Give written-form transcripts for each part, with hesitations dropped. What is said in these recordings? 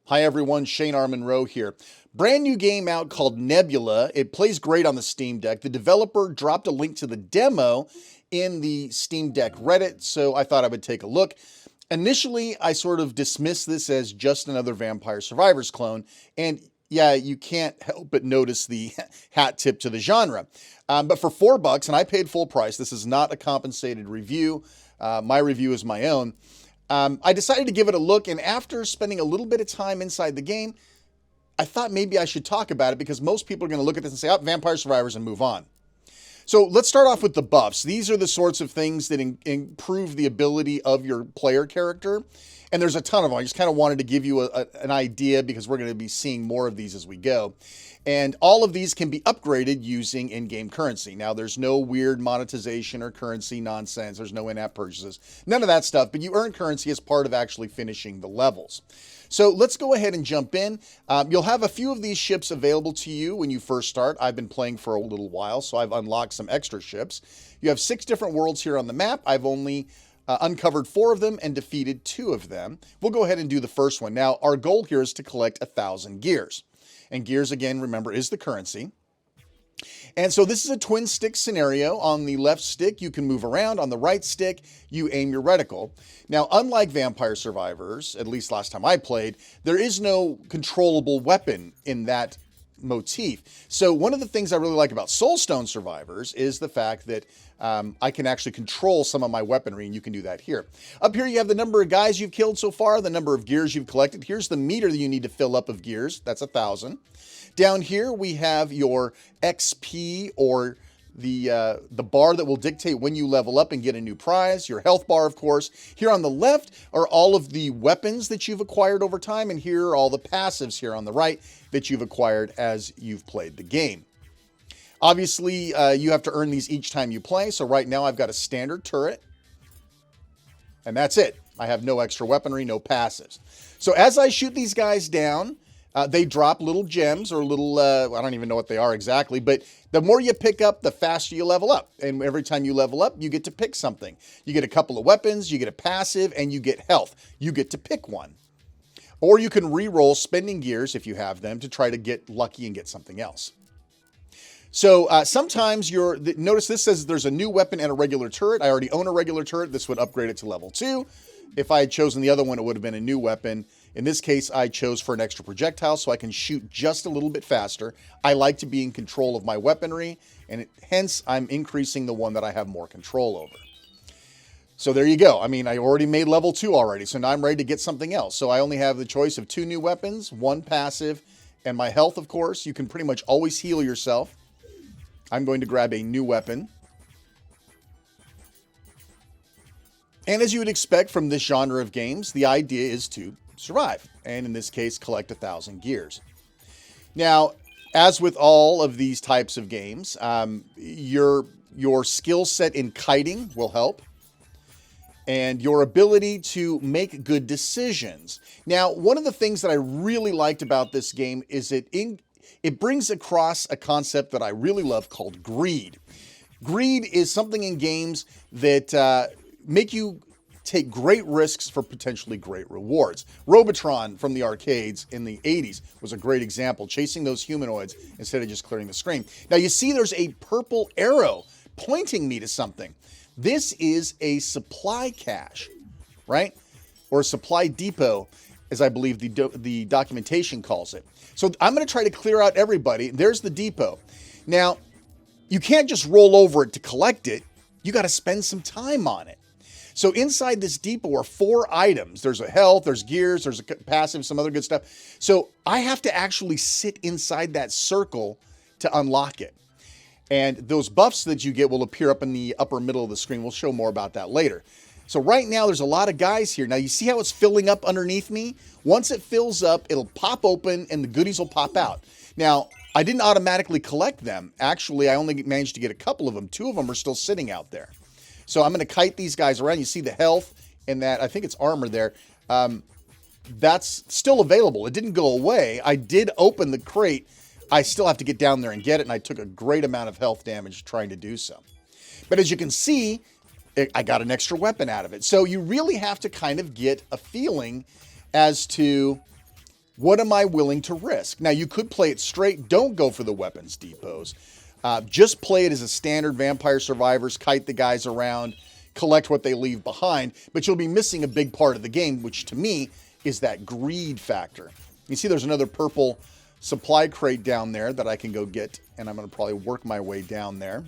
Hi everyone, Shane Armonroe here. Brand new game out called Nebula. It plays great on the Steam Deck. The developer dropped a link to the demo in the Steam Deck Reddit, so I thought I would take a look. Initially, I sort of dismissed this as just another Vampire Survivors clone, and yeah, you can't help but notice the hat tip to the genre. But for $4, and I paid full price, this is not a compensated review. My review is my own. I decided to give it a look, and after spending a little bit of time inside the game, I thought maybe I should talk about it because most people are going to look at this and say, oh, Vampire Survivors, and move on. So let's start off with the buffs. These are the sorts of things that improve the ability of your player character. And there's a ton of them. I just kind of wanted to give you an idea because we're going to be seeing more of these as we go. And all of these can be upgraded using in-game currency. Now, there's no weird monetization or currency nonsense. There's no in-app purchases. None of that stuff, but you earn currency as part of actually finishing the levels. So let's go ahead and jump in. You'll have a few of these ships available to you when you first start. I've been playing for a little while, so I've unlocked some extra ships. You have 6 different worlds here on the map. I've only uncovered 4 of them and defeated 2 of them. We'll go ahead and do the first one. Now, our goal here is to collect 1,000 gears. And gears, again, remember, is the currency. And so this is a twin stick scenario. On the left stick, you can move around. On the right stick, you aim your reticle. Now, unlike Vampire Survivors, at least last time I played, there is no controllable weapon in that motif. So one of the things I really like about Soulstone Survivors is the fact that I can actually control some of my weaponry, and you can do that here. Up here, you have the number of guys you've killed so far, the number of gears you've collected. Here's the meter that you need to fill up of gears. That's 1,000. Down here, we have your XP, or the bar that will dictate when you level up and get a new prize, your health bar, of course. Here on the left are all of the weapons that you've acquired over time, and here are all the passives here on the right that you've acquired as you've played the game. Obviously, you have to earn these each time you play, so right now I've got a standard turret, and that's it. I have no extra weaponry, no passives. So as I shoot these guys down, they drop little gems or little, I don't even know what they are exactly, but the more you pick up, the faster you level up. And every time you level up, you get to pick something. You get a couple of weapons, you get a passive, and you get health. You get to pick one. Or you can re-roll spending gears, if you have them, to try to get lucky and get something else. So sometimes notice this says there's a new weapon and a regular turret. I already own a regular turret. This would upgrade it to level 2. If I had chosen the other one, it would have been a new weapon. In this case, I chose for an extra projectile so I can shoot just a little bit faster. I like to be in control of my weaponry, and hence I'm increasing the one that I have more control over. So there you go. I mean, I already made level 2 already, so now I'm ready to get something else. So I only have the choice of 2 new weapons, 1 passive, and my health, of course. You can pretty much always heal yourself. I'm going to grab a new weapon. And as you would expect from this genre of games, the idea is to survive, and in this case, collect 1,000 gears. Now, as with all of these types of games, your skill set in kiting will help, and your ability to make good decisions. Now, one of the things that I really liked about this game is it brings across a concept that I really love called greed. Greed is something in games that make you take great risks for potentially great rewards. Robotron from the arcades in the 80s was a great example, chasing those humanoids instead of just clearing the screen. Now you see there's a purple arrow pointing me to something. This is a supply cache, right? Or a supply depot, as I believe the documentation calls it. So I'm going to try to clear out everybody. There's the depot. Now, you can't just roll over it to collect it. You got to spend some time on it. So inside this depot are 4 items. There's a health, there's gears, there's a passive, some other good stuff. So I have to actually sit inside that circle to unlock it. And those buffs that you get will appear up in the upper middle of the screen. We'll show more about that later. So right now there's a lot of guys here. Now you see how it's filling up underneath me? Once it fills up, it'll pop open and the goodies will pop out. Now, I didn't automatically collect them. Actually, I only managed to get a couple of them. 2 of them are still sitting out there. So I'm going to kite these guys around. You see the health and that, I think it's armor there. That's still available. It didn't go away. I did open the crate. I still have to get down there and get it, and I took a great amount of health damage trying to do so. But as you can see, I got an extra weapon out of it. So you really have to kind of get a feeling as to What am I willing to risk? Now, you could play it straight. Don't go for the weapons depots. Just play it as a standard Vampire Survivors, kite the guys around, collect what they leave behind, but you'll be missing a big part of the game, which to me is that greed factor. You see there's another purple supply crate down there that I can go get, and I'm going to probably work my way down there.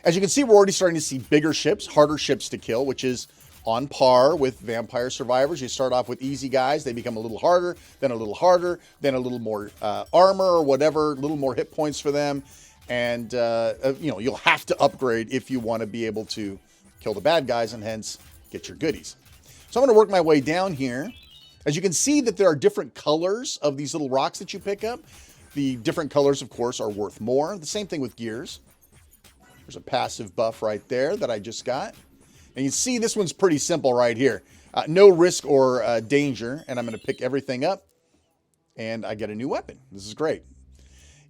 As you can see, we're already starting to see bigger ships, harder ships to kill, which is on par with Vampire Survivors. You start off with easy guys, they become a little harder, then a little harder, then a little more armor or whatever, a little more hit points for them. And, you know, you'll have to upgrade if you want to be able to kill the bad guys and hence get your goodies. So I'm going to work my way down here. As you can see that there are different colors of these little rocks that you pick up. The different colors, of course, are worth more. The same thing with gears. There's a passive buff right there that I just got. And you see this one's pretty simple right here. No risk or danger. And I'm going to pick everything up. And I get a new weapon. This is great.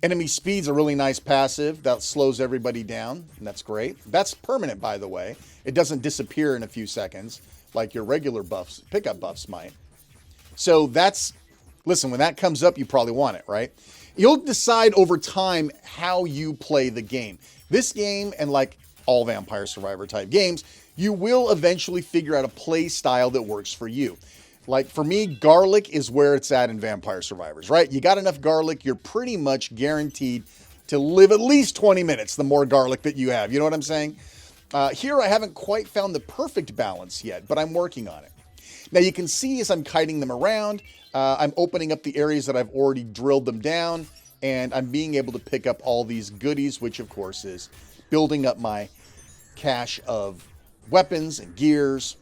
Enemy speed's a really nice passive. That slows everybody down. And that's great. That's permanent, by the way. It doesn't disappear in a few seconds like your regular buffs, pickup buffs might. So that's, listen, when that comes up, you probably want it, right? You'll decide over time how you play the game. This game, and like all Vampire Survivor type games, you will eventually figure out a play style that works for you. Like for me, garlic is where it's at in Vampire Survivors, right? You got enough garlic, you're pretty much guaranteed to live at least 20 minutes, the more garlic that you have. You know what I'm saying? Here, I haven't quite found the perfect balance yet, but I'm working on it. Now you can see as I'm kiting them around, I'm opening up the areas that I've already drilled them down, and I'm being able to pick up all these goodies, which of course is building up my cache of weapons and gears.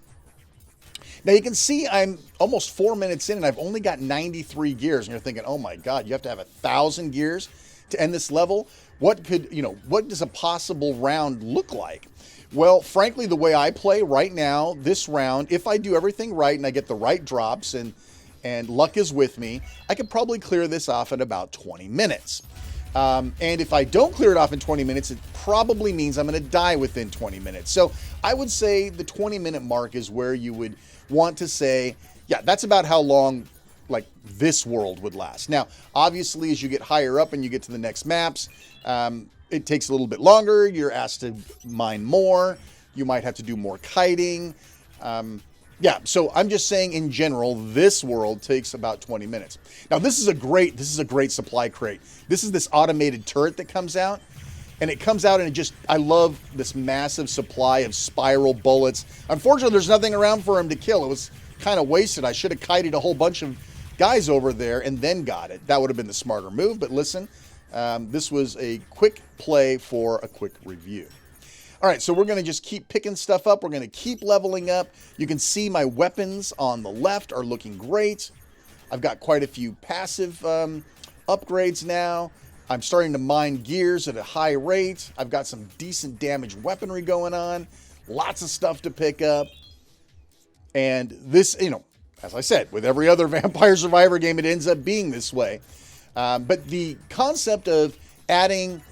Now you can see I'm almost 4 minutes in and I've only got 93 gears. And you're thinking, oh my God, you have to have 1,000 gears to end this level? What could, you know, what does a possible round look like? Well, frankly, the way I play right now, this round, if I do everything right and I get the right drops and luck is with me, I could probably clear this off in about 20 minutes. And if I don't clear it off in 20 minutes, it probably means I'm going to die within 20 minutes. So I would say the 20-minute mark is where you would want to say, yeah, that's about how long like this world would last. Now, obviously, as you get higher up and you get to the next maps, it takes a little bit longer. You're asked to mine more. You might have to do more kiting. Yeah, so I'm just saying in general, this world takes about 20 minutes. Now, this is a great supply crate. This is this automated turret that comes out. And it comes out and it just, I love this massive supply of spiral bullets. Unfortunately, there's nothing around for him to kill. It was kind of wasted. I should have kited a whole bunch of guys over there and then got it. That would have been the smarter move. But listen, this was a quick play for a quick review. All right, so we're going to just keep picking stuff up. We're going to keep leveling up. You can see my weapons on the left are looking great. I've got quite a few passive upgrades now. I'm starting to mine gears at a high rate. I've got some decent damage weaponry going on. Lots of stuff to pick up. And this, you know, as I said, with every other Vampire Survivor game, it ends up being this way. But the concept of adding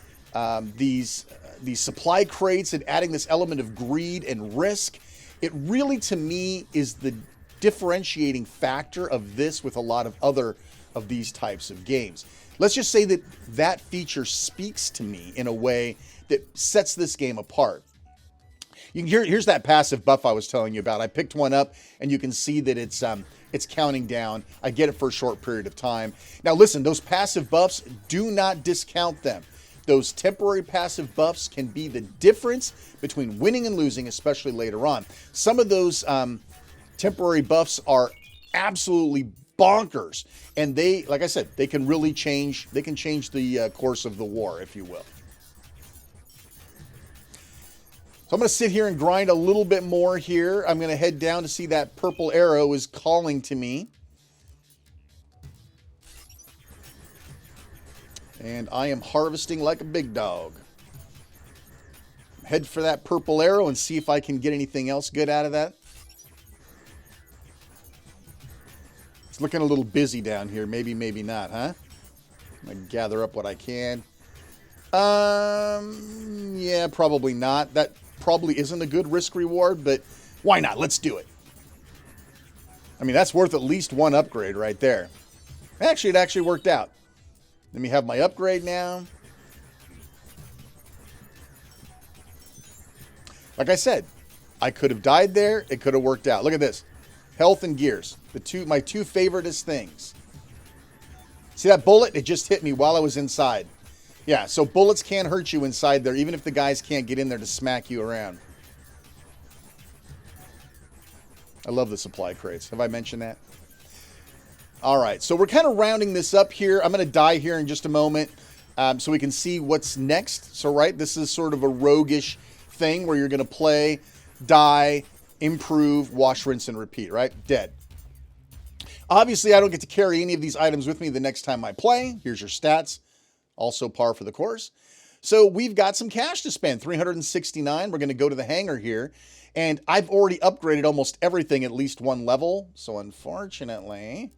these supply crates and adding this element of greed and risk, it really, to me, is the differentiating factor of this with a lot of other of these types of games. Let's just say that that feature speaks to me in a way that sets this game apart. Here's that passive buff I was telling you about. I picked one up, and you can see that it's counting down. I get it for a short period of time. Now, listen, those passive buffs, do not discount them. Those temporary passive buffs can be the difference between winning and losing, especially later on. Some of those temporary buffs are absolutely bonkers, and they, like I said, they can really change. They can change the course of the war, if you will. So I'm going to sit here and grind a little bit more here. I'm going to head down to see that purple arrow is calling to me. And I am harvesting like a big dog. Head for that purple arrow and see if I can get anything else good out of that. It's looking a little busy down here. Maybe, maybe not, huh? I'm going to gather up what I can. Yeah, probably not. That probably isn't a good risk reward, but why not? Let's do it. I mean, that's worth at least one upgrade right there. Actually, it actually worked out. Let me have my upgrade now. Like I said, I could have died there. It could have worked out. Look at this. Health and gears. My two favoriteest things. See that bullet? It just hit me while I was inside. Yeah, so bullets can't hurt you inside there, even if the guys can't get in there to smack you around. I love the supply crates. Have I mentioned that? All right, so we're kind of rounding this up here. I'm going to die here in just a moment so we can see what's next. So, right, this is sort of a roguish thing where you're going to play, die, improve, wash, rinse, and repeat, right? Dead. Obviously, I don't get to carry any of these items with me the next time I play. Here's your stats. Also par for the course. So we've got some cash to spend, 369. We're going to go to the hangar here. And I've already upgraded almost everything at least one level. So unfortunately,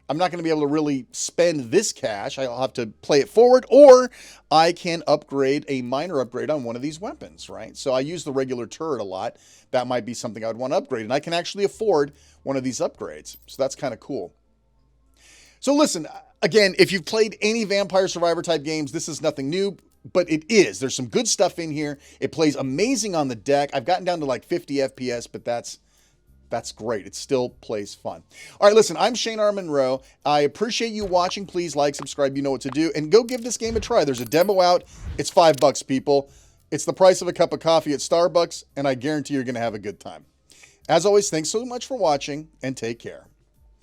I'm not going to be able to really spend this cash. I'll have to play it forward, or I can upgrade a minor upgrade on one of these weapons, right? So I use the regular turret a lot. That might be something I would want to upgrade. And I can actually afford one of these upgrades. So that's kind of cool. So listen, again, if you've played any Vampire Survivor type games, this is nothing new, but it is. There's some good stuff in here. It plays amazing on the deck. I've gotten down to like 50 FPS, but that's great. It still plays fun. All right, listen, I'm Shane R. Monroe. I appreciate you watching. Please like, subscribe, you know what to do, and go give this game a try. There's a demo out. It's $5, people. It's the price of a cup of coffee at Starbucks, and I guarantee you're going to have a good time. As always, thanks so much for watching, and take care.